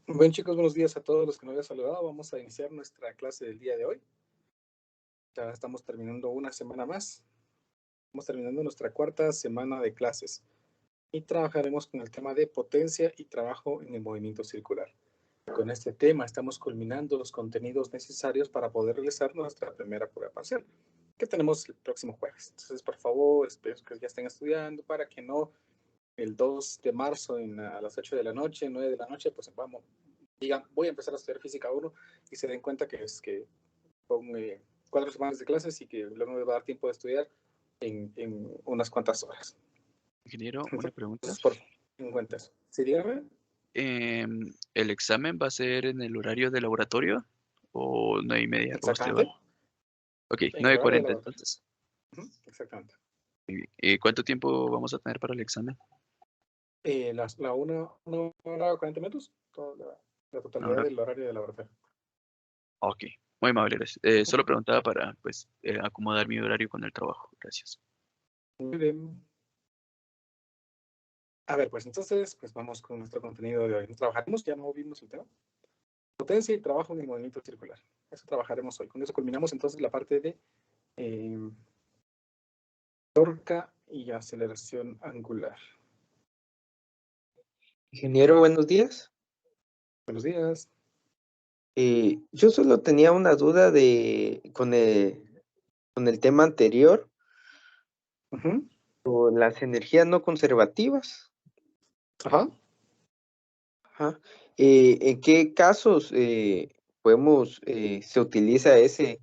Bueno, chicos, buenos días a todos los que nos habían saludado. Vamos a iniciar nuestra clase del día de hoy. Ya estamos terminando una semana más. Estamos terminando nuestra cuarta semana de clases y trabajaremos con el tema de potencia y trabajo en el movimiento circular. Con este tema estamos culminando los contenidos necesarios para poder realizar nuestra primera prueba parcial, que tenemos el próximo jueves. Entonces, por favor, espero que ya estén estudiando para que no el 2 de marzo a las 8 de la noche, 9 de la noche, pues vamos, digan, voy a empezar a estudiar física 1 y se den cuenta que es que son 4 semanas de clases y que luego me va a dar tiempo de estudiar en unas cuantas horas. Ingeniero, una pregunta. Entonces, por favor, en cuenta eso. Sí, dígame. ¿El examen va a ser en el horario de laboratorio o 9:30, como usted va? Exactamente. Ok, En el horario de 9:40 laboratorio. entonces. Exactamente. Muy bien. ¿Cuánto tiempo vamos a tener para el examen? La una hora 40 minutos, toda la ¿Una totalidad hora? del horario de laboratorio. Ok, muy amable, gracias. Solo preguntaba para, pues, acomodar mi horario con el trabajo. Gracias. Muy bien. A ver, pues entonces, pues vamos con nuestro contenido de hoy. Trabajaremos, ya no vimos el tema. Potencia y trabajo en el movimiento circular. Eso trabajaremos hoy. Con eso culminamos entonces la parte de torca y aceleración angular. Ingeniero, buenos días. Buenos días. Yo solo tenía una duda con el tema anterior, o las energías no conservativas. Ajá. Ajá. ¿En qué casos se utiliza esa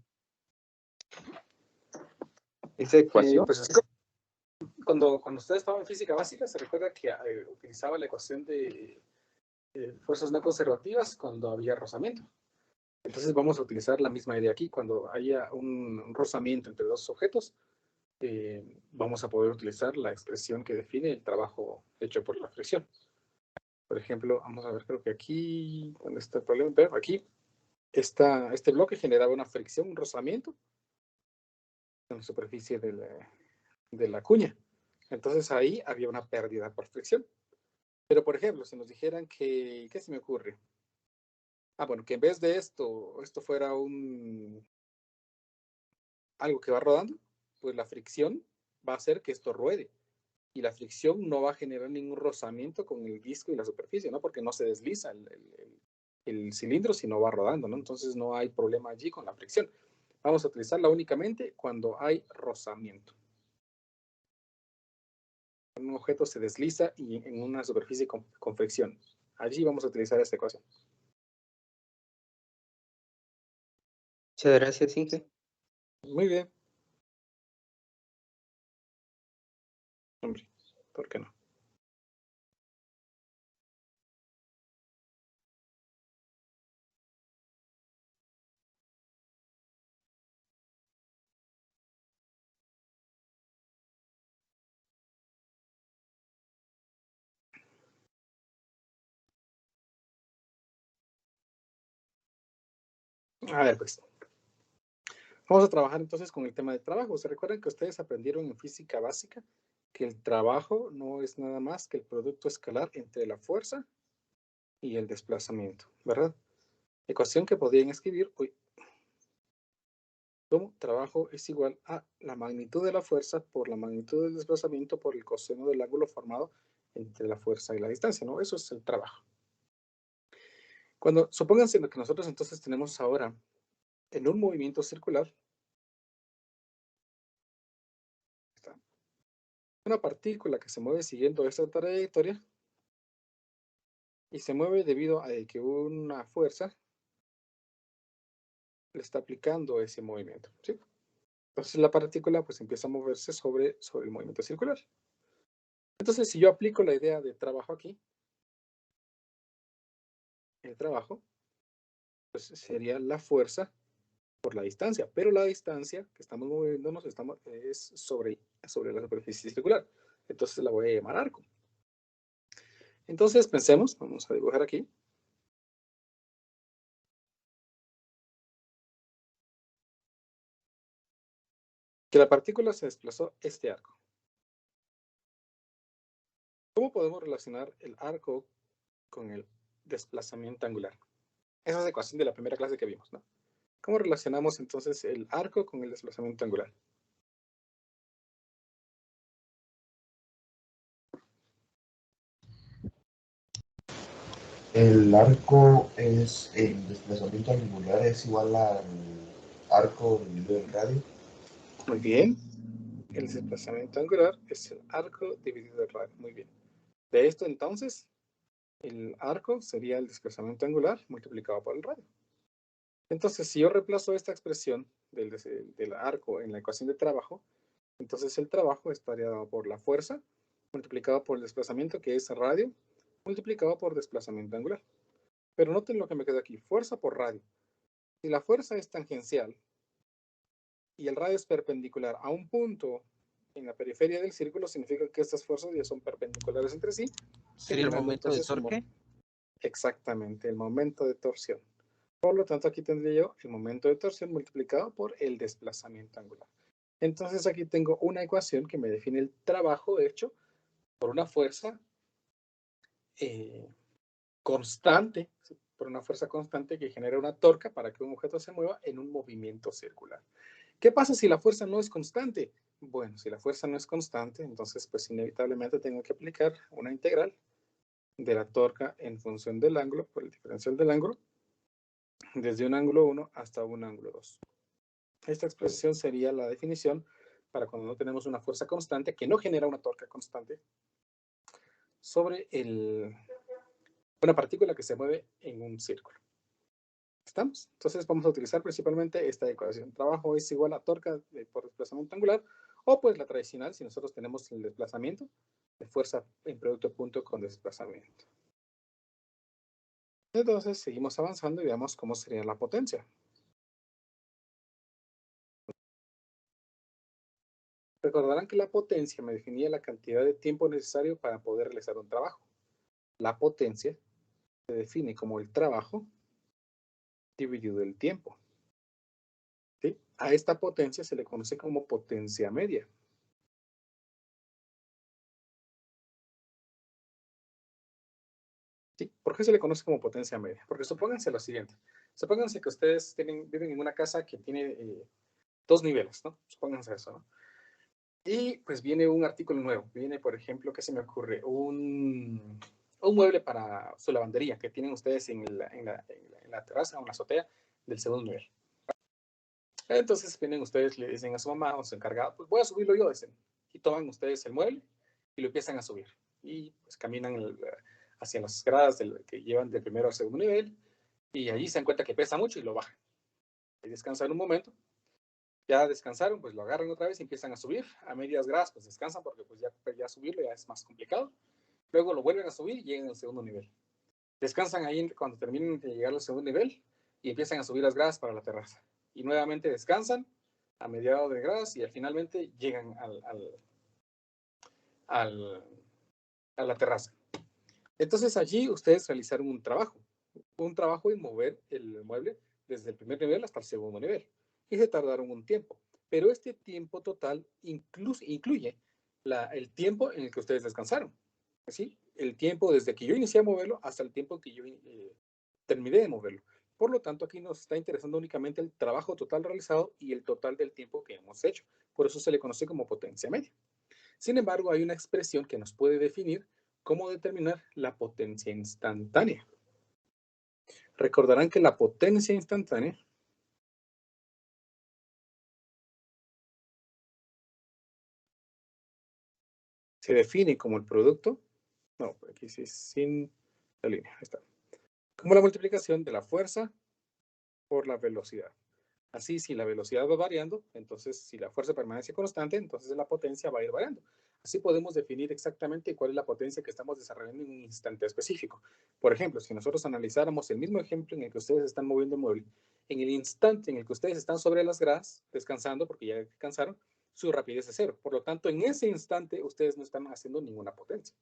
ecuación? Pues cuando usted estaba en física básica, se recuerda que utilizaba la ecuación de fuerzas no conservativas cuando había rozamiento. Entonces vamos a utilizar la misma idea aquí. Cuando haya un rozamiento entre dos objetos, vamos a poder utilizar la expresión que define el trabajo hecho por la fricción. Por ejemplo, vamos a ver, creo que aquí, ¿dónde está el problema? Pero aquí, este bloque generaba una fricción, un rozamiento en la superficie de la cuña. Entonces ahí había una pérdida por fricción. Pero, por ejemplo, si nos dijeran que, ¿qué se me ocurre? Bueno, que en vez de esto fuera algo que va rodando, pues la fricción va a hacer que esto ruede. Y la fricción no va a generar ningún rozamiento con el disco y la superficie, ¿no? Porque no se desliza el cilindro, sino va rodando, ¿no? Entonces no hay problema allí con la fricción. Vamos a utilizarla únicamente cuando hay rozamiento. Un objeto se desliza y en una superficie con fricción. Allí vamos a utilizar esta ecuación. Muchas gracias, Inge. Muy bien. Hombre, ¿por qué no? A ver, pues. Vamos a trabajar entonces con el tema de trabajo. ¿Se recuerdan que ustedes aprendieron en física básica que el trabajo no es nada más que el producto escalar entre la fuerza y el desplazamiento, ¿verdad? Ecuación que podrían escribir como trabajo es igual a la magnitud de la fuerza por la magnitud del desplazamiento por el coseno del ángulo formado entre la fuerza y la distancia, ¿no? Eso es el trabajo. Cuando supónganse lo que nosotros entonces tenemos ahora en un movimiento circular, está una partícula que se mueve siguiendo esta trayectoria y se mueve debido a que una fuerza le está aplicando ese movimiento, ¿sí? Entonces la partícula pues empieza a moverse sobre el movimiento circular. Entonces si yo aplico la idea de trabajo aquí, el trabajo pues sería la fuerza por la distancia, pero la distancia que estamos moviéndonos es sobre la superficie circular. Entonces la voy a llamar arco. Entonces pensemos, vamos a dibujar aquí. Que la partícula se desplazó este arco. ¿Cómo podemos relacionar el arco con el desplazamiento angular. Esa es la ecuación de la primera clase que vimos, ¿no? ¿Cómo relacionamos entonces el arco con el desplazamiento angular? El arco es, el desplazamiento angular es igual al arco dividido en radio. Muy bien. El desplazamiento angular es el arco dividido en radio. Muy bien. De esto entonces, el arco sería el desplazamiento angular multiplicado por el radio. Entonces, si yo reemplazo esta expresión del arco en la ecuación de trabajo, entonces el trabajo estaría dado por la fuerza multiplicado por el desplazamiento, que es radio, multiplicado por desplazamiento angular. Pero noten lo que me queda aquí, fuerza por radio. Si la fuerza es tangencial y el radio es perpendicular a un punto en la periferia del círculo, significa que estas fuerzas ya son perpendiculares entre sí. ¿Sería el generando momento de entonces torque? Exactamente, el momento de torsión. Por lo tanto, aquí tendría yo el momento de torsión multiplicado por el desplazamiento angular. Entonces aquí tengo una ecuación que me define el trabajo hecho por una fuerza constante, por una fuerza constante que genera una torca para que un objeto se mueva en un movimiento circular. ¿Qué pasa si la fuerza no es constante? Bueno, si la fuerza no es constante, entonces pues inevitablemente tengo que aplicar una integral de la torca en función del ángulo, por el diferencial del ángulo, desde un ángulo 1 hasta un ángulo 2. Esta expresión sería la definición para cuando no tenemos una fuerza constante que no genera una torca constante sobre una partícula que se mueve en un círculo. ¿Estamos? Entonces vamos a utilizar principalmente esta ecuación. Trabajo es igual a torca por desplazamiento angular, o pues la tradicional si nosotros tenemos el desplazamiento de fuerza en producto punto con desplazamiento. Entonces seguimos avanzando y veamos cómo sería la potencia. Recordarán que la potencia me definía la cantidad de tiempo necesario para poder realizar un trabajo. La potencia se define como el trabajo dividido el tiempo. ¿Sí? A esta potencia se le conoce como potencia media. ¿Sí? ¿Por qué se le conoce como potencia media? Porque supónganse lo siguiente. Supónganse que ustedes viven en una casa que tiene 2 niveles, ¿no? Supónganse eso, ¿no? Y pues viene un artículo nuevo. Viene, por ejemplo, ¿qué se me ocurre? Un mueble para su lavandería que tienen ustedes en la terraza o en la azotea del segundo nivel. Entonces vienen ustedes, le dicen a su mamá o a su encargado, pues voy a subirlo yo, dicen. Y toman ustedes el mueble y lo empiezan a subir. Y pues caminan hacia las gradas que llevan del primero al segundo nivel. Y allí se dan cuenta que pesa mucho y lo bajan. Y descansan un momento. Ya descansaron, pues lo agarran otra vez y empiezan a subir. A medias gradas, pues descansan porque pues ya subirlo ya es más complicado. Luego lo vuelven a subir y llegan al segundo nivel. Descansan ahí cuando terminen de llegar al segundo nivel y empiezan a subir las gradas para la terraza. Y nuevamente descansan a mediados de gradas y finalmente llegan a la terraza. Entonces allí ustedes realizaron un trabajo en mover el mueble desde el primer nivel hasta el segundo nivel. Y se tardaron un tiempo. Pero este tiempo total incluye el tiempo en el que ustedes descansaron. ¿Sí? El tiempo desde que yo inicié a moverlo hasta el tiempo que yo terminé de moverlo. Por lo tanto, aquí nos está interesando únicamente el trabajo total realizado y el total del tiempo que hemos hecho. Por eso se le conoce como potencia media. Sin embargo, hay una expresión que nos puede definir cómo determinar la potencia instantánea. Recordarán que la potencia instantánea se define como el producto, no, aquí sí, sin la línea, ahí está, como la multiplicación de la fuerza por la velocidad. Así, si la velocidad va variando, entonces si la fuerza permanece constante, entonces la potencia va a ir variando. Así podemos definir exactamente cuál es la potencia que estamos desarrollando en un instante específico. Por ejemplo, si nosotros analizáramos el mismo ejemplo en el que ustedes están moviendo el mueble, en el instante en el que ustedes están sobre las gradas, descansando porque ya descansaron, su rapidez es 0. Por lo tanto, en ese instante ustedes no están haciendo ninguna potencia.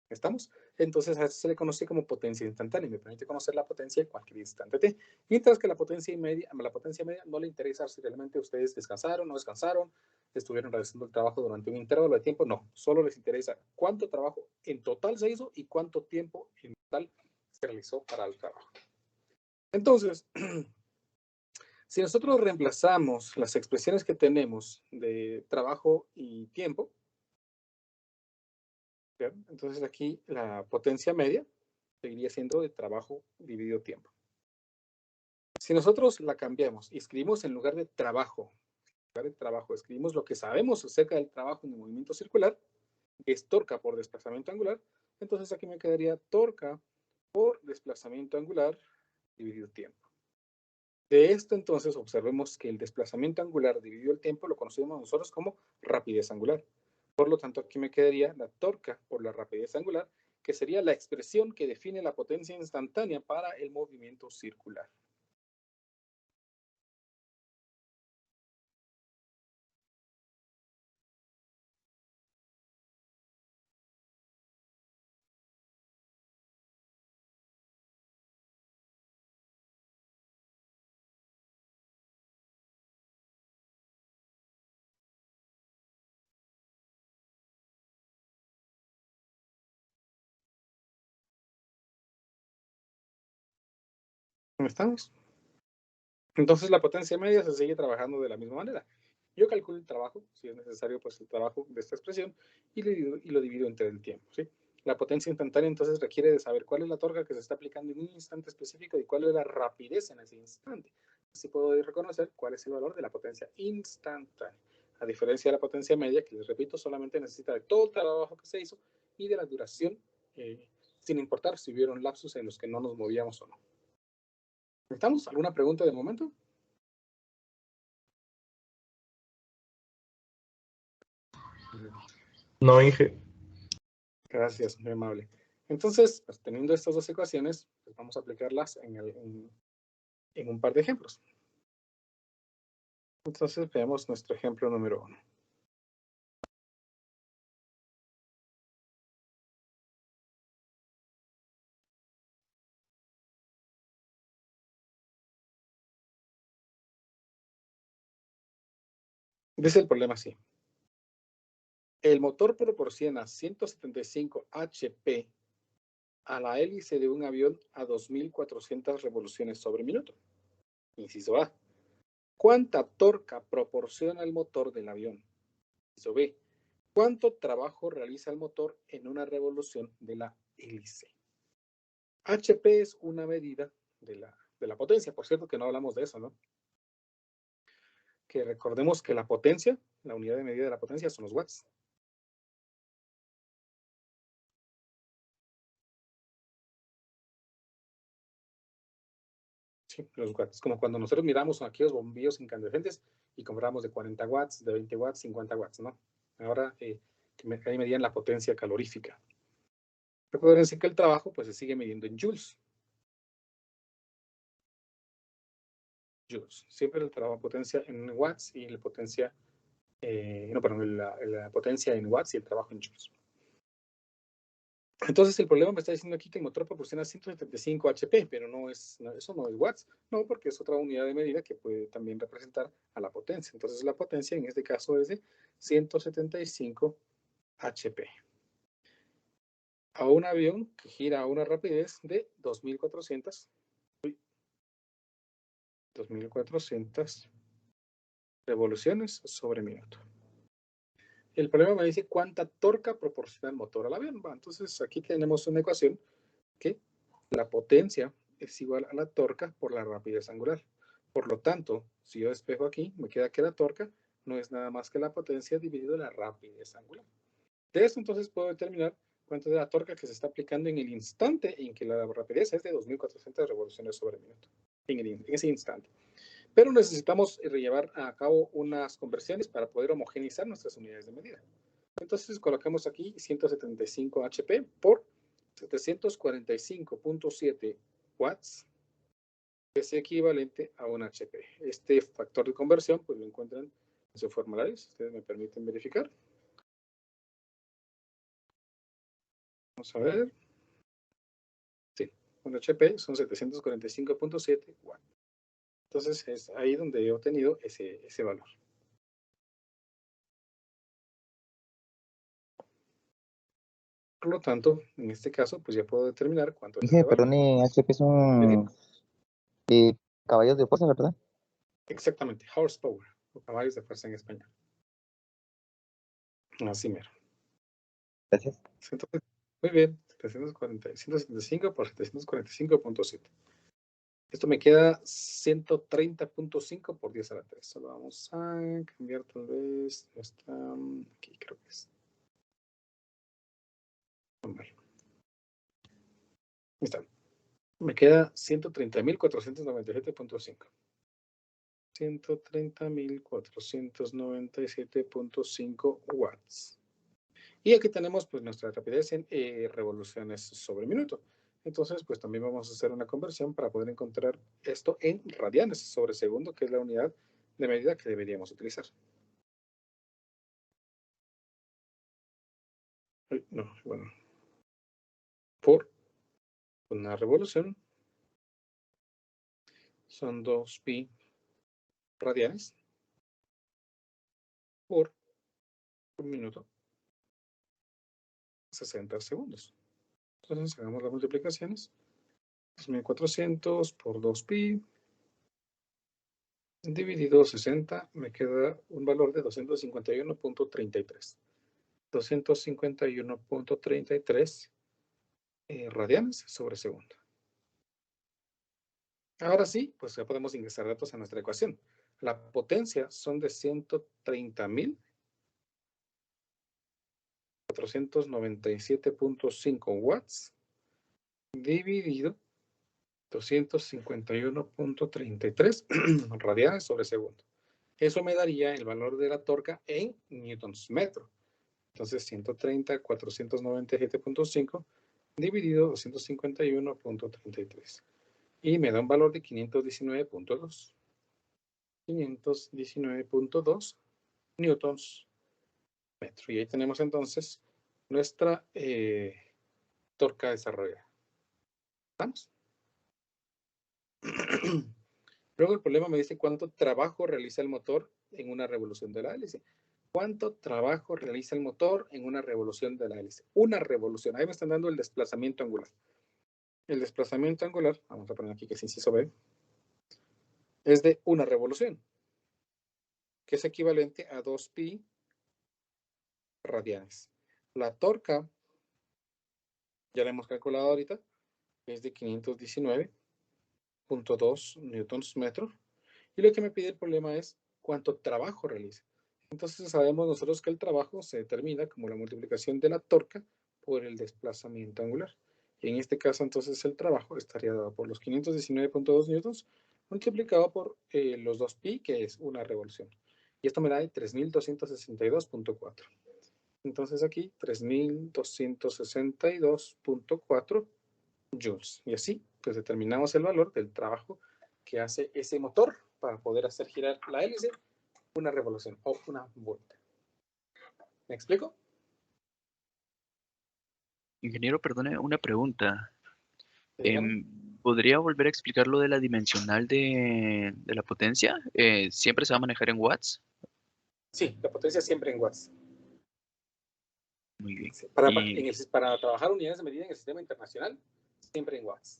¿Estamos? Entonces a eso se le conoce como potencia instantánea. Me permite conocer la potencia en cualquier instante t. Mientras que la potencia media no le interesa si realmente ustedes descansaron, no descansaron, estuvieron realizando el trabajo durante un intervalo de tiempo. No, solo les interesa cuánto trabajo en total se hizo y cuánto tiempo en total se realizó para el trabajo. Entonces, si nosotros reemplazamos las expresiones que tenemos de trabajo y tiempo, ¿bien? Entonces aquí la potencia media seguiría siendo de trabajo dividido tiempo. Si nosotros la cambiamos y escribimos en lugar de trabajo, escribimos lo que sabemos acerca del trabajo en el movimiento circular, que es torca por desplazamiento angular, entonces aquí me quedaría torca por desplazamiento angular dividido tiempo. De esto entonces observemos que el desplazamiento angular dividido el tiempo lo conocemos nosotros como rapidez angular. Por lo tanto, aquí me quedaría la torca por la rapidez angular, que sería la expresión que define la potencia instantánea para el movimiento circular. ¿Cómo estamos? Entonces la potencia media se sigue trabajando de la misma manera. Yo calculo el trabajo, si es necesario, pues el trabajo de esta expresión, y lo divido entre el tiempo, ¿sí? La potencia instantánea entonces requiere de saber cuál es la torca que se está aplicando en un instante específico y cuál es la rapidez en ese instante. Así puedo reconocer cuál es el valor de la potencia instantánea. A diferencia de la potencia media, que les repito, solamente necesita de todo el trabajo que se hizo y de la duración, sin importar si hubieron lapsos en los que no nos movíamos o no. ¿Estamos? ¿Alguna pregunta de momento? No, Inge. Gracias, muy amable. Entonces, pues, teniendo estas dos ecuaciones, pues vamos a aplicarlas en un par de ejemplos. Entonces, veamos nuestro ejemplo número 1. Dice el problema así. El motor proporciona 175 HP a la hélice de un avión a 2.400 revoluciones sobre minuto. Inciso A. ¿Cuánta torca proporciona el motor del avión? Inciso B. ¿Cuánto trabajo realiza el motor en una revolución de la hélice? HP es una medida de la potencia. Por cierto que no hablamos de eso, ¿no? Que recordemos que la potencia, la unidad de medida de la potencia son los watts. Sí, los watts. Como cuando nosotros miramos aquí los bombillos incandescentes y compramos de 40 watts, de 20 watts, 50 watts, ¿no? Ahora ahí medían la potencia calorífica. Recuerden que el trabajo pues se sigue midiendo en joules. Joules. Siempre el trabajo potencia en watts y la potencia, la potencia en watts y el trabajo en joules. Entonces el problema me está diciendo aquí que el motor proporciona 175 HP, pero eso no es watts, no, porque es otra unidad de medida que puede también representar a la potencia. Entonces la potencia en este caso es de 175 HP. A un avión que gira a una rapidez de 2.400 revoluciones sobre minuto. El problema me dice cuánta torca proporciona el motor al avión. Entonces aquí tenemos una ecuación que la potencia es igual a la torca por la rapidez angular. Por lo tanto, si yo despejo aquí, me queda que la torca no es nada más que la potencia dividido la rapidez angular. De esto entonces puedo determinar cuánto es la torca que se está aplicando en el instante en que la rapidez es de 2.400 revoluciones sobre minuto. En ese instante. Pero necesitamos llevar a cabo unas conversiones para poder homogeneizar nuestras unidades de medida. Entonces colocamos aquí 175 HP por 745.7 watts, que es equivalente a un HP. Este factor de conversión pues lo encuentran en su formulario, si ustedes me permiten verificar. Vamos a ver. Sí, un HP son 745.7 watts. Entonces es ahí donde he obtenido ese valor. Por lo tanto, en este caso, pues ya puedo determinar cuánto es Inge, este valor. perdone, HP son caballos de fuerza, ¿verdad? Exactamente, horsepower, o caballos de fuerza en español. Así mero. Gracias. Entonces, muy bien, 175 por 745.7. Esto me queda 130.5 por 10 a la 3. Solo vamos a cambiar tal vez esta, aquí creo que es. Vale. Ahí está. Me queda 130.497.5. 130.497.5 watts. Y aquí tenemos pues nuestra rapidez en revoluciones sobre minuto. Entonces, pues también vamos a hacer una conversión para poder encontrar esto en radianes sobre segundo, que es la unidad de medida que deberíamos utilizar. No, bueno. Por una revolución son 2pi radianes por un minuto, 60 segundos. Entonces, hagamos las multiplicaciones. 2400 por 2pi dividido 60, me queda un valor de 251.33. 251.33 radianes sobre segundo. Ahora sí, pues ya podemos ingresar datos a nuestra ecuación. La potencia son de 130.497.5 watts dividido 251.33 radianes sobre segundo. Eso me daría el valor de la torca en newtons metro. Entonces, 130.497.5 dividido 251.33. Y me da un valor de 519.2. 519.2 newtons metro. Y ahí tenemos entonces nuestra torca desarrollada. ¿Estamos? Luego el problema me dice cuánto trabajo realiza el motor en una revolución de la hélice. ¿Cuánto trabajo realiza el motor en una revolución de la hélice? Una revolución. Ahí me están dando el desplazamiento angular. El desplazamiento angular, vamos a poner aquí que es inciso B, es de una revolución, que es equivalente a 2pi radianes. La torca, ya la hemos calculado ahorita, es de 519.2 newtons metro. Y lo que me pide el problema es cuánto trabajo realiza. Entonces sabemos nosotros que el trabajo se determina como la multiplicación de la torca por el desplazamiento angular. Y en este caso entonces el trabajo estaría dado por los 519.2 newtons multiplicado por los 2pi, que es una revolución. Y esto me da 3.262.4. Entonces aquí 3.262.4 joules. Y así pues determinamos el valor del trabajo que hace ese motor para poder hacer girar la hélice una revolución o una vuelta. ¿Me explico? Ingeniero, perdone, una pregunta. Dígame. ¿Podría volver a explicar lo de la dimensional de la potencia? ¿Siempre se va a manejar en watts? Sí, la potencia siempre en watts. Muy bien. Sí, Y, para trabajar unidades de medida en el sistema internacional, siempre en watts.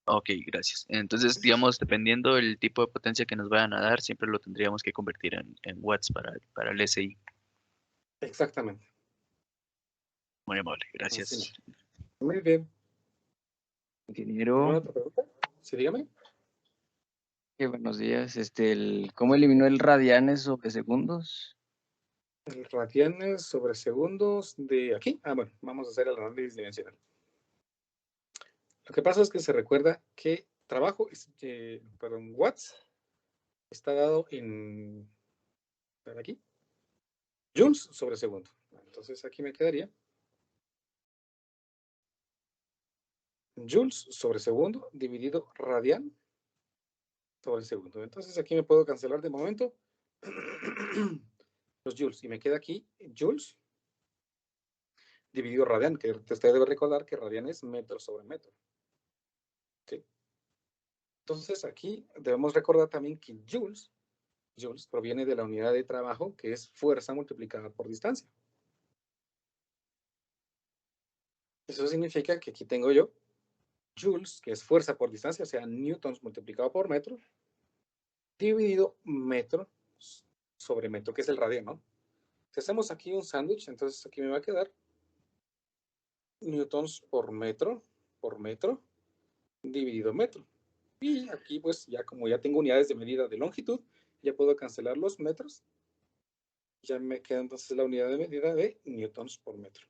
ok, gracias. Entonces, digamos, dependiendo del tipo de potencia que nos vayan a dar, siempre lo tendríamos que convertir en watts para el SI. Exactamente. Muy amable, Así gracias. mismo. Muy bien. Ingeniero, ¿Alguna otra pregunta? Sí, dígame. buenos días. ¿Cómo eliminó el radianes sobre segundos? El radianes sobre segundos de aquí. Bueno, vamos a hacer el análisis dimensional. Lo que pasa es que se recuerda que trabajo, perdón, watts está dado en, aquí, joules sobre segundo. Entonces aquí me quedaría joules sobre segundo dividido radian sobre segundo. Entonces aquí me puedo cancelar de momento los joules y me queda aquí joules dividido radian, que usted debe recordar que radian es metro sobre metro. ¿Sí? Entonces aquí debemos recordar también que joules proviene de la unidad de trabajo que es fuerza multiplicada por distancia. Eso significa que aquí tengo yo joules, que es fuerza por distancia, o sea, newtons multiplicado por metro, dividido metro sobre metro, que es el radio, ¿no? Si hacemos aquí un sándwich, entonces aquí me va a quedar newtons por metro, dividido metro. Y aquí, pues, ya como ya tengo unidades de medida de longitud, ya puedo cancelar los metros. Ya me queda entonces la unidad de medida de newtons por metro,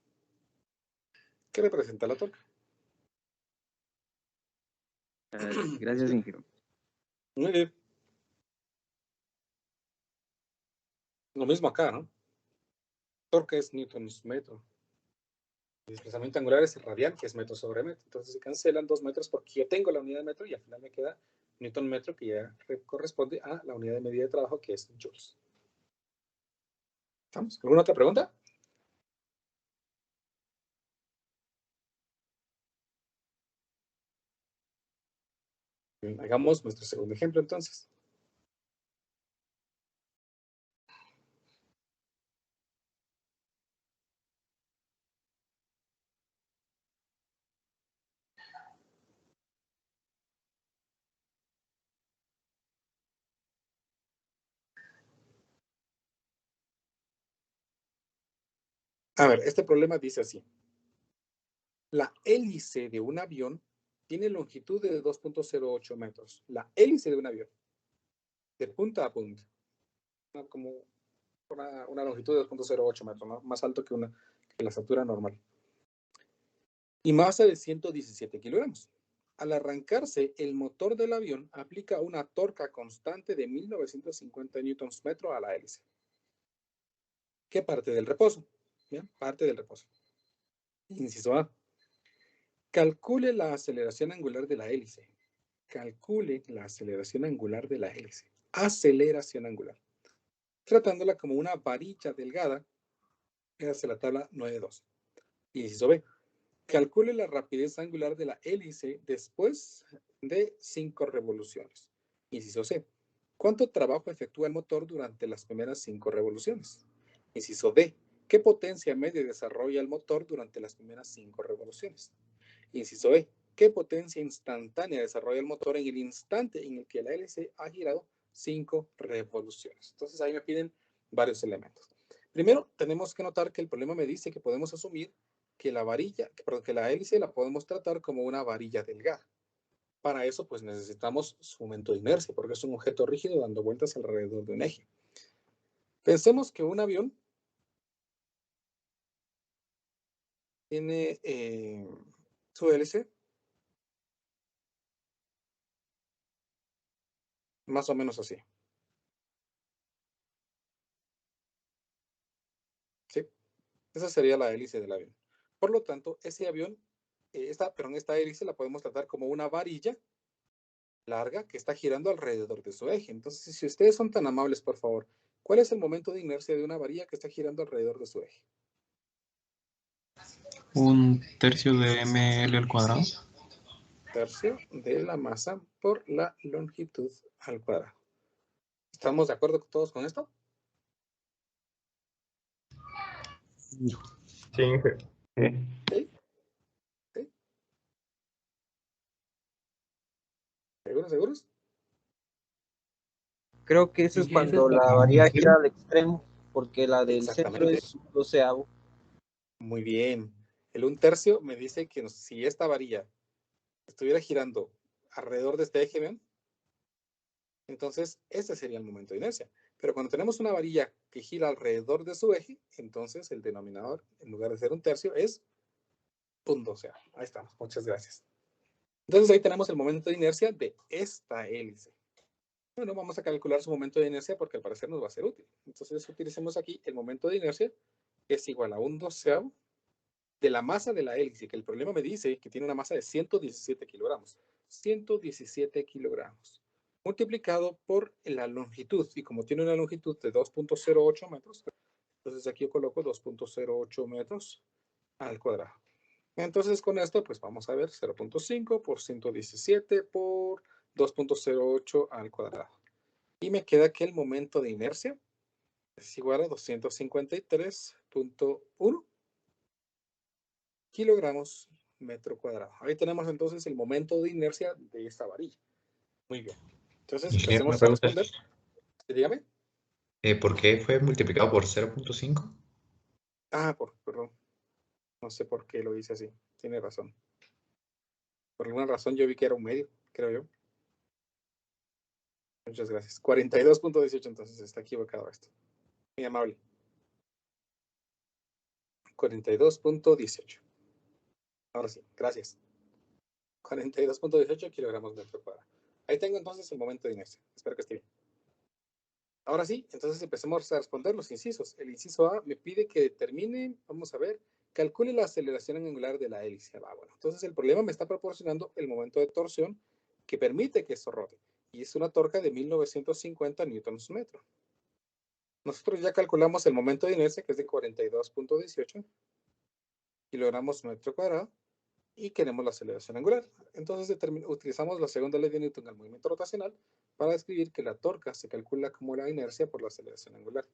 que representa la torque. Gracias, ingeniero. Muy bien. Lo mismo acá, ¿no? Torque es newtons metro. El desplazamiento angular es el radial, que es metro sobre metro. Entonces se cancelan 2 metros porque yo tengo la unidad de metro y al final me queda newton metro, que ya corresponde a la unidad de medida de trabajo, que es joules. ¿Estamos? ¿Alguna otra pregunta? Bien, hagamos nuestro segundo ejemplo entonces. A ver, este problema dice así. La hélice de un avión tiene longitud de 2.08 metros. La hélice de un avión, de punta a punta. Como una longitud de 2.08 metros, ¿no? Más alto que la estatura normal. Y masa de 117 kilogramos. Al arrancarse, el motor del avión aplica una torca constante de 1950 newtons metro a la hélice. ¿Qué parte del reposo? ¿Bien? Parte del reposo. Inciso A. Calcule la aceleración angular de la hélice. Calcule la aceleración angular de la hélice. Aceleración angular. Tratándola como una varilla delgada, hace la tabla 9.2. Inciso B. Calcule la rapidez angular de la hélice después de 5 revoluciones. Inciso C. ¿Cuánto trabajo efectúa el motor durante las primeras 5 revoluciones? Inciso D. ¿Qué potencia media desarrolla el motor durante las primeras 5 revoluciones? Inciso E. ¿Qué potencia instantánea desarrolla el motor en el instante en el que la hélice ha girado 5 revoluciones? Entonces ahí me piden varios elementos. Primero, tenemos que notar que el problema me dice que podemos asumir que que la hélice la podemos tratar como una varilla delgada. Para eso, pues necesitamos su momento de inercia, porque es un objeto rígido dando vueltas alrededor de un eje. Pensemos que un avión tiene su hélice más o menos así. ¿Sí? Esa sería la hélice del avión. Por lo tanto, ese avión, esta hélice la podemos tratar como una varilla larga que está girando alrededor de su eje. Entonces, si ustedes son tan amables, por favor, ¿cuál es el momento de inercia de una varilla que está girando alrededor de su eje? 1/3 de ml al cuadrado. Tercio de la masa por la longitud al cuadrado. ¿Estamos de acuerdo todos con esto? Sí. ¿Sí? ¿Sí? ¿Seguros? Creo que eso es cuando la varilla gira al extremo, porque la del centro es un doceavo. Muy bien. El 1/3 me dice que si esta varilla estuviera girando alrededor de este eje, ¿ven? Entonces, este sería el momento de inercia. Pero cuando tenemos una varilla que gira alrededor de su eje, entonces el denominador, en lugar de ser 1/3, es 1/12. Ahí estamos. Muchas gracias. Entonces, ahí tenemos el momento de inercia de esta hélice. Bueno, vamos a calcular su momento de inercia porque al parecer nos va a ser útil. Entonces, utilicemos aquí el momento de inercia, que es igual a 1/12 de la masa de la hélice, que el problema me dice que tiene una masa de 117 kilogramos. 117 kilogramos. Multiplicado por la longitud. Y como tiene una longitud de 2.08 metros, entonces aquí yo coloco 2.08 metros al cuadrado. Entonces con esto, pues vamos a ver 0.5 por 117 por 2.08 al cuadrado. Y me queda que el momento de inercia es igual a 253.1 kilogramos metro cuadrado. Ahí tenemos entonces el momento de inercia de esta varilla. Muy bien. Entonces, Ingeniero, empecemos una a pregunta. responder. Dígame. ¿Por qué fue multiplicado por 0.5? Perdón. No sé por qué lo hice así. Tiene razón. Por alguna razón yo vi que era un medio, creo yo. Muchas gracias. 42.18, entonces está equivocado esto. Muy amable. 42.18. Ahora sí, gracias. 42.18 kilogramos metro cuadrado. Ahí tengo entonces el momento de inercia. Espero que esté bien. Ahora sí, entonces empecemos a responder los incisos. El inciso A me pide que determine, vamos a ver, calcule la aceleración angular de la hélice. Bueno, entonces el problema me está proporcionando el momento de torsión que permite que esto rote. Y es una torca de 1950 newtons metro. Nosotros ya calculamos el momento de inercia, que es de 42.18 kilogramos metro cuadrado, y queremos la aceleración angular. Entonces utilizamos la segunda ley de Newton al movimiento rotacional para describir que la torca se calcula como la inercia por la aceleración angular.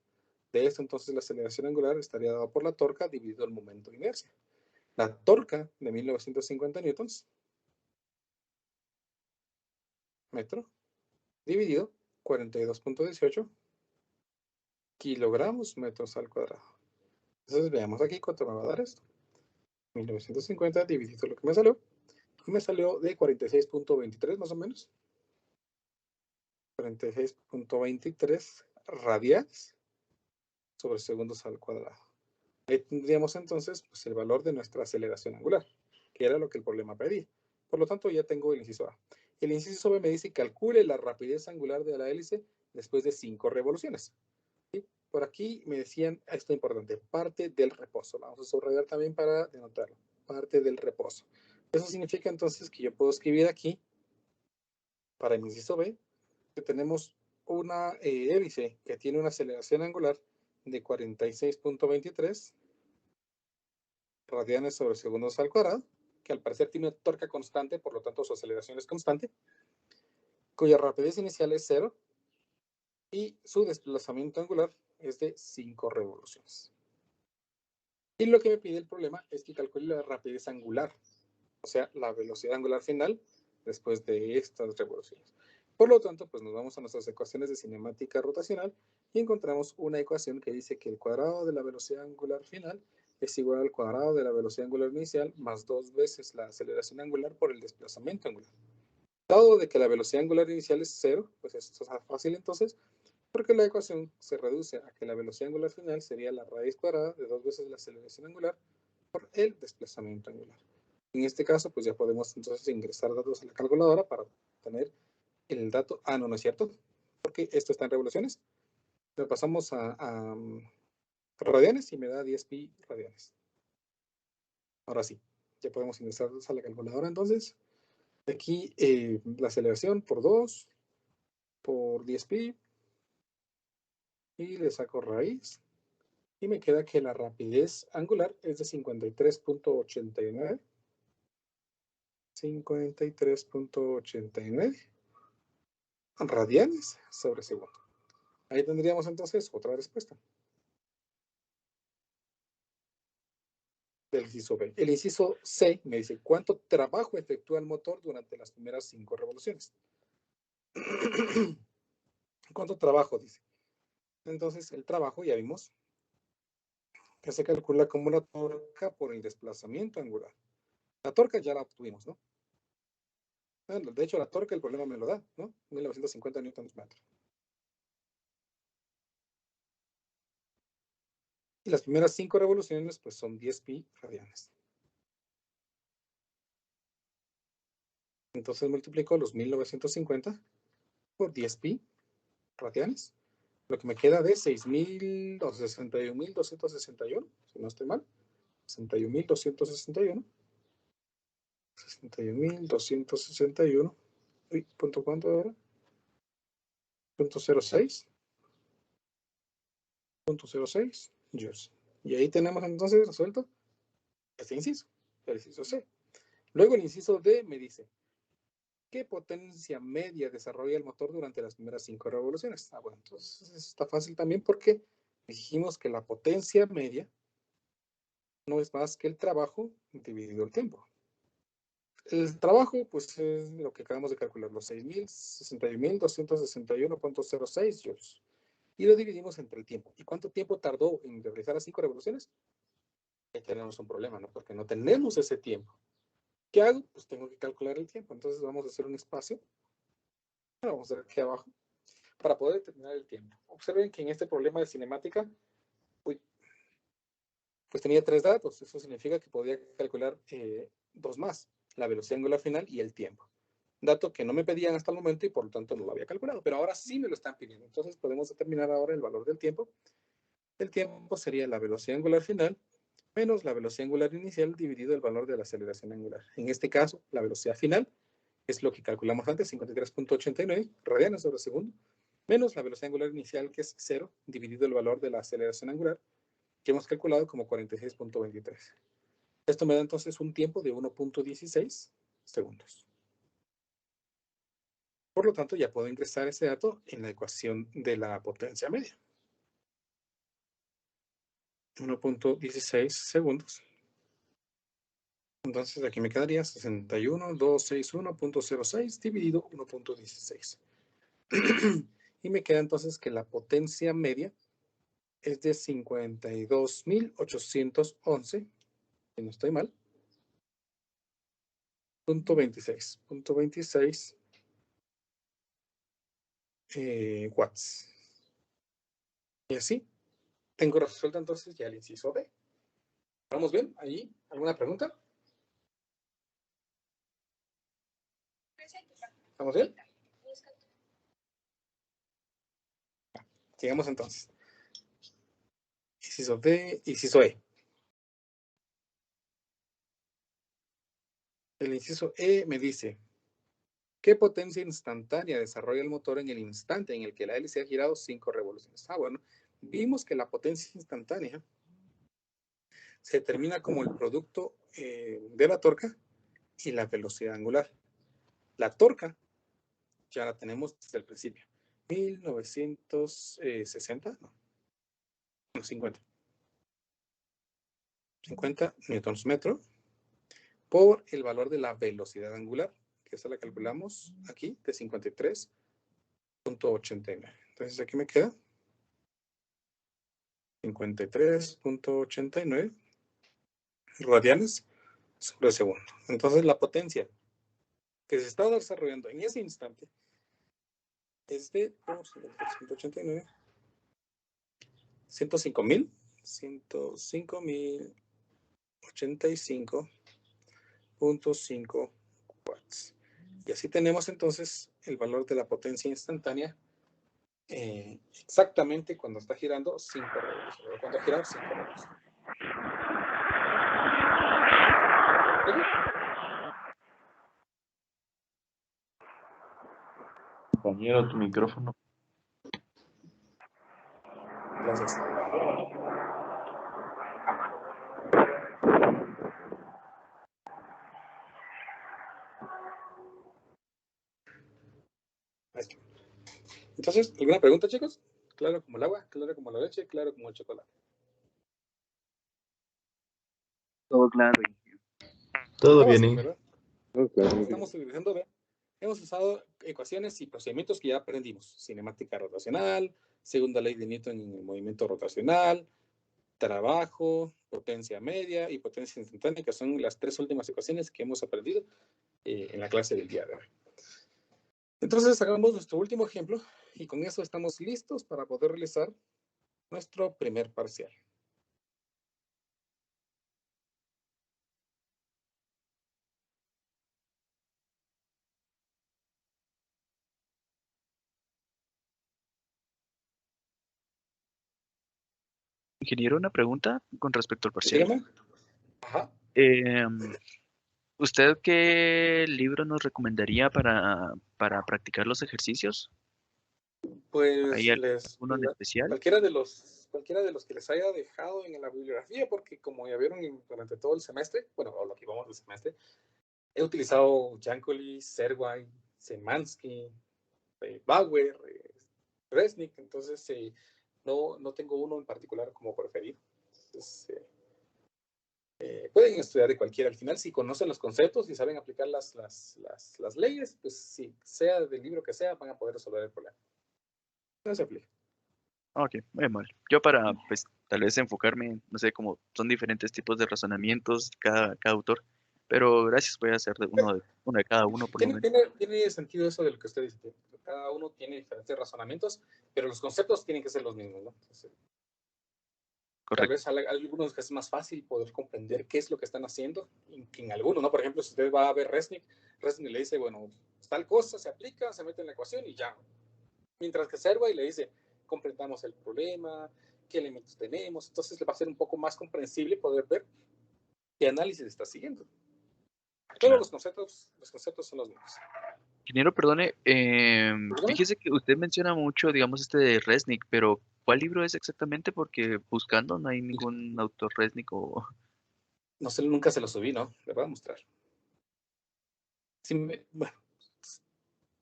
De esto, entonces, la aceleración angular estaría dada por la torca dividido el momento de inercia. La torca de 1950 newtons metro dividido 42.18 kilogramos metros al cuadrado. Entonces, veamos aquí cuánto me va a dar esto. 1950 dividido lo que me salió. Y me salió de 46.23 más o menos. 46.23 radianes sobre segundos al cuadrado. Ahí tendríamos entonces pues, el valor de nuestra aceleración angular, que era lo que el problema pedía. Por lo tanto, ya tengo el inciso A. El inciso B me dice calcule la rapidez angular de la hélice después de 5 revoluciones. Y por aquí me decían, esto es importante, parte del reposo. Vamos a subrayar también para denotarlo. Parte del reposo. Eso significa entonces que yo puedo escribir aquí, para el inciso B, que tenemos una hélice que tiene una aceleración angular de 46.23 radianes sobre segundos al cuadrado, que al parecer tiene una torca constante, por lo tanto su aceleración es constante, cuya rapidez inicial es 0 y su desplazamiento angular es de 5 revoluciones. Y lo que me pide el problema es que calcule la rapidez angular, o sea, la velocidad angular final después de estas revoluciones. Por lo tanto, pues nos vamos a nuestras ecuaciones de cinemática rotacional y encontramos una ecuación que dice que el cuadrado de la velocidad angular final es igual al cuadrado de la velocidad angular inicial más 2 veces la aceleración angular por el desplazamiento angular. Dado de que la velocidad angular inicial es 0, pues esto es fácil entonces, porque la ecuación se reduce a que la velocidad angular final sería la raíz cuadrada de 2 veces la aceleración angular por el desplazamiento angular. En este caso, pues ya podemos entonces ingresar datos a la calculadora para tener el dato. No es cierto, porque esto está en revoluciones. Lo pasamos a radianes y me da 10 pi radianes. Ahora sí, ya podemos ingresar datos a la calculadora entonces. Aquí la aceleración por 2, por 10 pi, y le saco raíz. Y me queda que la rapidez angular es de 53.89. 53.89 radianes sobre segundo. Ahí tendríamos entonces otra respuesta. Del inciso B. El inciso C me dice, ¿cuánto trabajo efectúa el motor durante las primeras 5 revoluciones? ¿Cuánto trabajo? Dice. Entonces, el trabajo, ya vimos, que se calcula como una torca por el desplazamiento angular. La torca ya la obtuvimos, ¿no? De hecho, la torca, el problema me lo da, ¿no? 1950 newtons metro. Y las primeras 5 revoluciones, pues son 10 pi radianes. Entonces multiplico los 1950 por 10 pi radianes, lo que me queda de 61.261, si no estoy mal, 61.261, 61.261, ¿punto cuánto ahora? Punto 06, punto 06 joules. Y ahí tenemos entonces resuelto este inciso, el inciso C. Luego el inciso D me dice, ¿qué potencia media desarrolla el motor durante las primeras 5 revoluciones? Bueno, entonces está fácil también porque dijimos que la potencia media no es más que el trabajo dividido el tiempo. El trabajo, pues, es lo que acabamos de calcular, los 6.061.261.06 joules. Y lo dividimos entre el tiempo. ¿Y cuánto tiempo tardó en realizar las 5 revoluciones? Ahí tenemos un problema, ¿no? Porque no tenemos ese tiempo. ¿Qué hago? Pues tengo que calcular el tiempo. Entonces vamos a hacer un espacio. Vamos a hacer aquí abajo para poder determinar el tiempo. Observen que en este problema de cinemática, pues tenía 3 datos. Eso significa que podía calcular 2 más, la velocidad angular final y el tiempo. Dato que no me pedían hasta el momento y por lo tanto no lo había calculado, pero ahora sí me lo están pidiendo. Entonces podemos determinar ahora el valor del tiempo. El tiempo sería la velocidad angular final menos la velocidad angular inicial dividido el valor de la aceleración angular. En este caso, la velocidad final es lo que calculamos antes, 53.89 radianes sobre segundo, menos la velocidad angular inicial, que es 0, dividido el valor de la aceleración angular, que hemos calculado como 46.23. Esto me da entonces un tiempo de 1.16 segundos. Por lo tanto, ya puedo ingresar ese dato en la ecuación de la potencia media. 1.16 segundos. Entonces aquí me quedaría 61.261.06 dividido 1.16. Y me queda entonces que la potencia media es de 52.811, si no estoy mal, .26 watts. Y así tengo resuelto entonces ya el inciso B. ¿Vamos bien? ¿Ahí? ¿Alguna pregunta? ¿Estamos bien? Sigamos entonces. Inciso D, inciso E. El inciso E me dice, ¿qué potencia instantánea desarrolla el motor en el instante en el que la hélice ha girado 5 revoluciones? Bueno, vimos que la potencia instantánea se determina como el producto de la torca y la velocidad angular. La torca ya la tenemos desde el principio. 1960, no, 50. 50 newtons metro por el valor de la velocidad angular, que esa la calculamos aquí, de 53.89. Entonces aquí me queda 53.89 radianes sobre segundo. Entonces la potencia que se está desarrollando en ese instante es de 105.000 105.085.5 watts. Y así tenemos entonces el valor de la potencia instantánea exactamente cuando está girando 5 revoluciones. Cuando ha girado 5 revoluciones. Compañero, tu micrófono. Gracias. Entonces, ¿alguna pregunta, chicos? Claro como el agua, claro como la leche, claro como el chocolate. Todo claro. Todo Está bien, fácil, ¿verdad? Claro. Estamos utilizando, hemos usado ecuaciones y procedimientos que ya aprendimos. Cinemática rotacional, segunda ley de Newton en el movimiento rotacional, trabajo, potencia media y potencia instantánea, que son las 3 últimas ecuaciones que hemos aprendido en la clase del día de hoy. Entonces, hagamos nuestro último ejemplo y con eso estamos listos para poder realizar nuestro primer parcial. Ingeniero, una pregunta con respecto al parcial. Dígame. Ajá. ¿Usted qué libro nos recomendaría para practicar los ejercicios? Pues ¿Hay alguno en especial? cualquiera de los que les haya dejado en la bibliografía, porque como ya vieron durante todo el semestre, bueno, o lo que vamos del semestre, he utilizado Jankowski, Serway, Szymanski, Bauer, Resnick, entonces no tengo uno en particular como preferido. Entonces, pueden estudiar de cualquiera. Al final, si conocen los conceptos y saben aplicar las leyes, pues si sea del libro que sea, van a poder resolver el problema. No se aplica. Ok, muy mal. Yo para, pues, tal vez enfocarme, no sé, como son diferentes tipos de razonamientos cada autor, pero gracias, voy a hacer uno de cada uno por lo menos. Tiene sentido eso de lo que usted dice. Cada uno tiene diferentes razonamientos, pero los conceptos tienen que ser los mismos, ¿no? Entonces, tal Correcto. vez hay algunos que es más fácil poder comprender qué es lo que están haciendo, que en algunos, ¿no? Por ejemplo, si usted va a ver Resnick le dice, bueno, tal cosa se aplica, se mete en la ecuación y ya. Mientras que Servais le dice, comprendamos el problema, qué elementos tenemos, entonces le va a ser un poco más comprensible poder ver qué análisis está siguiendo. Pero Claro. los conceptos son los mismos. Ingeniero, perdone, fíjese que usted menciona mucho, digamos, este de Resnick, pero ¿cuál libro es exactamente? Porque buscando no hay ningún autor Resnick o... No sé, nunca se lo subí, ¿no? Le voy a mostrar. Bueno,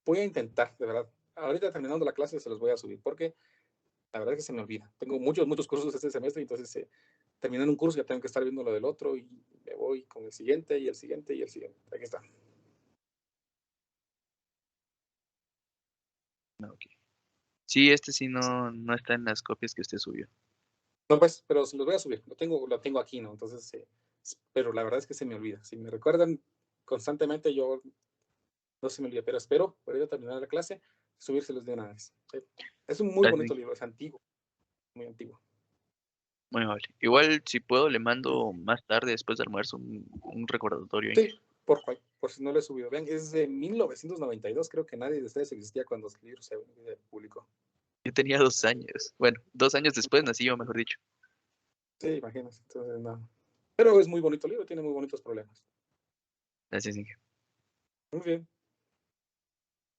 voy a intentar, de verdad. Ahorita terminando la clase se los voy a subir, porque la verdad es que se me olvida. Tengo muchos cursos este semestre, entonces terminando un curso ya tengo que estar viendo lo del otro y me voy con el siguiente y el siguiente y el siguiente. Aquí está. No, ok. Sí, este sí no está en las copias que usted subió. No, pues, pero se los voy a subir. Lo tengo aquí, ¿no? Entonces, pero la verdad es que se me olvida. Si me recuerdan constantemente, yo no se me olvida, pero espero, por ir a terminar la clase, subírselos de una vez. Es un muy bonito Resnick, libro, es antiguo, muy antiguo. muy amable. Igual, si puedo, le mando más tarde, después de almuerzo, un recordatorio. Sí, por si no lo he subido. Vean, es de 1992, creo que nadie de ustedes existía cuando el libro se publicó. Yo tenía 2 años. Bueno, 2 años después nací yo, mejor dicho. Sí, imagínense. Entonces, no. Pero es muy bonito libro, tiene muy bonitos problemas. Gracias, Inge. Muy bien.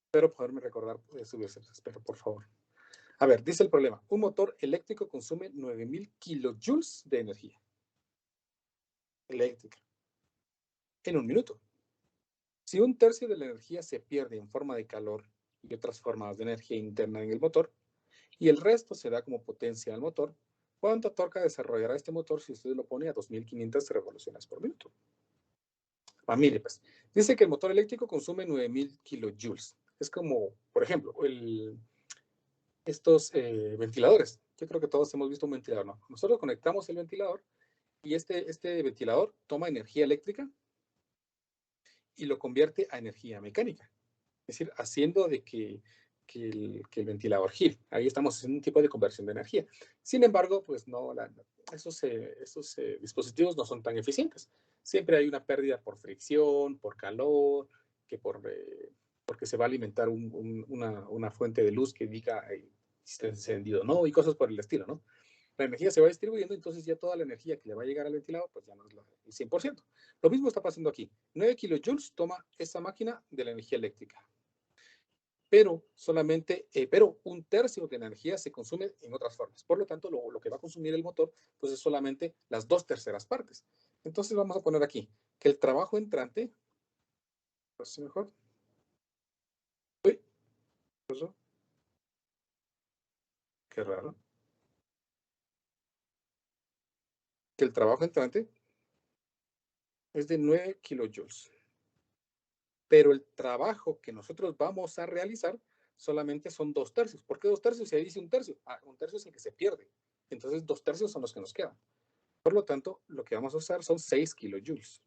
Espero poderme recordar de subírselos, espero, por favor. A ver, dice el problema. Un motor eléctrico consume 9000 kilojoules de energía eléctrica en un minuto. Si un tercio de la energía se pierde en forma de calor y otras formas de energía interna en el motor, y el resto se da como potencia al motor, ¿cuánta torque desarrollará este motor si usted lo pone a 2500 revoluciones por minuto? Mire, pues, dice que el motor eléctrico consume 9000 kilojoules. Es como, por ejemplo, estos ventiladores. Yo creo que todos hemos visto un ventilador, ¿no? Nosotros conectamos el ventilador y este ventilador toma energía eléctrica y lo convierte a energía mecánica. Es decir, haciendo de que el ventilador gire. Ahí estamos haciendo un tipo de conversión de energía. Sin embargo, pues no, esos dispositivos no son tan eficientes. Siempre hay una pérdida por fricción, por calor, que porque se va a alimentar una fuente de luz que indica si está encendido o no, y cosas por el estilo, ¿no? La energía se va distribuyendo, entonces ya toda la energía que le va a llegar al ventilador, pues ya no es el 100%. Lo mismo está pasando aquí. 9 kilojoules toma esa máquina de la energía eléctrica. Pero pero un tercio de la energía se consume en otras formas. Por lo tanto, lo que va a consumir el motor, pues es solamente las 2/3 partes. Entonces vamos a poner aquí que el trabajo entrante, pues mejor. Uy, eso. Qué raro. Que el trabajo entrante es de 9 kilojoules. Pero el trabajo que nosotros vamos a realizar solamente son 2/3. ¿Por qué 2/3? Si ahí dice un tercio. Un tercio es el que se pierde. Entonces 2/3 son los que nos quedan. Por lo tanto, lo que vamos a usar son 6 kilojoules.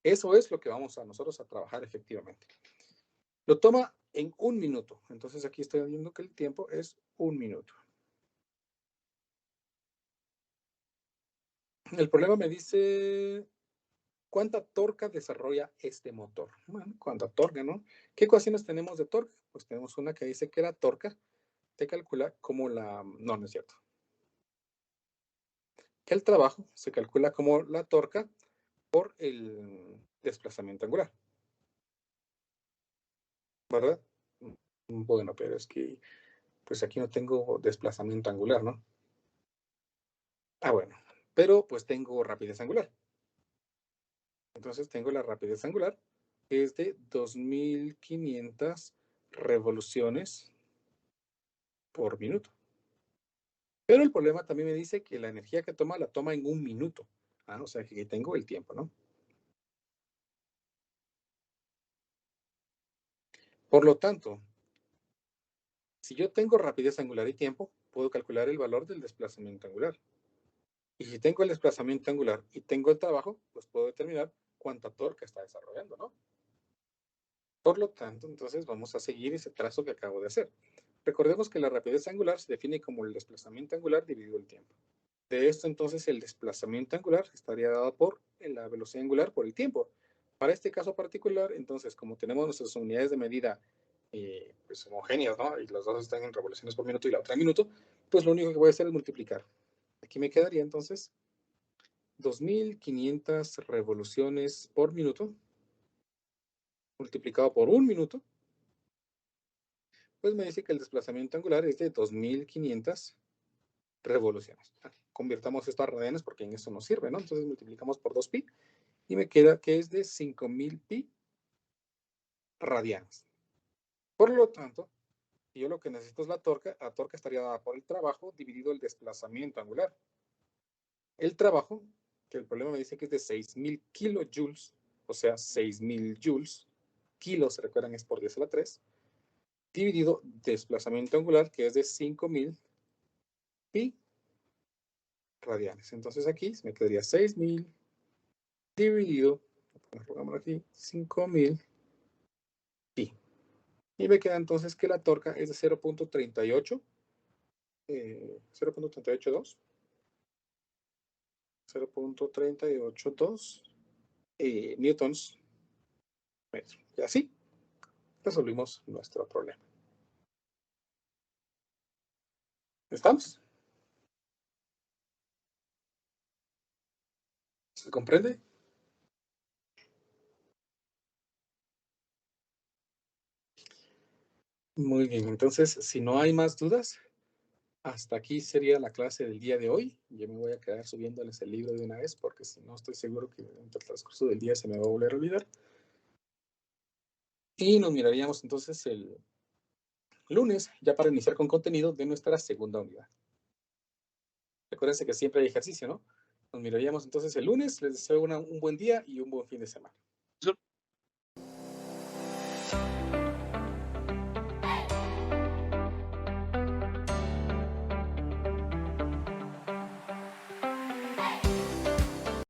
Eso es lo que vamos a nosotros a trabajar efectivamente. Lo toma en 1 minuto. Entonces aquí estoy viendo que el tiempo es 1 minuto. El problema me dice ¿cuánta torque desarrolla este motor? Bueno, ¿cuánta torque, no? ¿Qué ecuaciones tenemos de torque? Pues tenemos una que dice que la torque se calcula como no es cierto. Que el trabajo se calcula como la torque por el desplazamiento angular. ¿Verdad? Bueno, pero es que pues aquí no tengo desplazamiento angular, ¿no? Bueno, pero pues tengo rapidez angular. Entonces tengo la rapidez angular, que es de 2500 revoluciones por minuto. Pero el problema también me dice que la energía que toma la toma en 1 minuto. O sea que aquí tengo el tiempo, ¿no? Por lo tanto, si yo tengo rapidez angular y tiempo, puedo calcular el valor del desplazamiento angular. Y si tengo el desplazamiento angular y tengo el trabajo, pues puedo determinar cuánta torque está desarrollando, ¿no? Por lo tanto, entonces vamos a seguir ese trazo que acabo de hacer. Recordemos que la rapidez angular se define como el desplazamiento angular dividido el tiempo. De esto, entonces, el desplazamiento angular estaría dado por la velocidad angular por el tiempo. Para este caso particular, entonces, como tenemos nuestras unidades de medida pues homogéneas, ¿no? Y los dos están en revoluciones por minuto y la otra en minuto, pues lo único que voy a hacer es multiplicar. Aquí me quedaría, entonces, 2.500 revoluciones por minuto, multiplicado por un minuto, pues me dice que el desplazamiento angular es de 2.500 revoluciones. Convirtamos esto a radianes porque en eso nos sirve, ¿no? Entonces multiplicamos por 2pi y me queda que es de 5.000 pi radianes. Por lo tanto, yo lo que necesito es la torque estaría dada por el trabajo dividido el desplazamiento angular. El trabajo, que el problema me dice que es de 6.000 kilojoules, o sea, 6.000 joules, kilos, se recuerdan, es por 10 a la 3, dividido desplazamiento angular, que es de 5.000 pi radianes. Entonces aquí me quedaría 6.000 dividido, pongámoslo aquí, 5.000 pi. Y me queda entonces que la torca es de 0.38, 0.382, 0.382 newtons metro. Y así resolvimos nuestro problema. ¿Estamos? ¿Se comprende? Muy bien, entonces, si no hay más dudas, hasta aquí sería la clase del día de hoy. Yo me voy a quedar subiéndoles el libro de una vez, porque si no estoy seguro que en el transcurso del día se me va a volver a olvidar. Y nos miraríamos entonces el lunes, ya para iniciar con contenido de nuestra segunda unidad. Recuérdense que siempre hay ejercicio, ¿no? Nos miraríamos entonces el lunes. Les deseo un buen día y un buen fin de semana.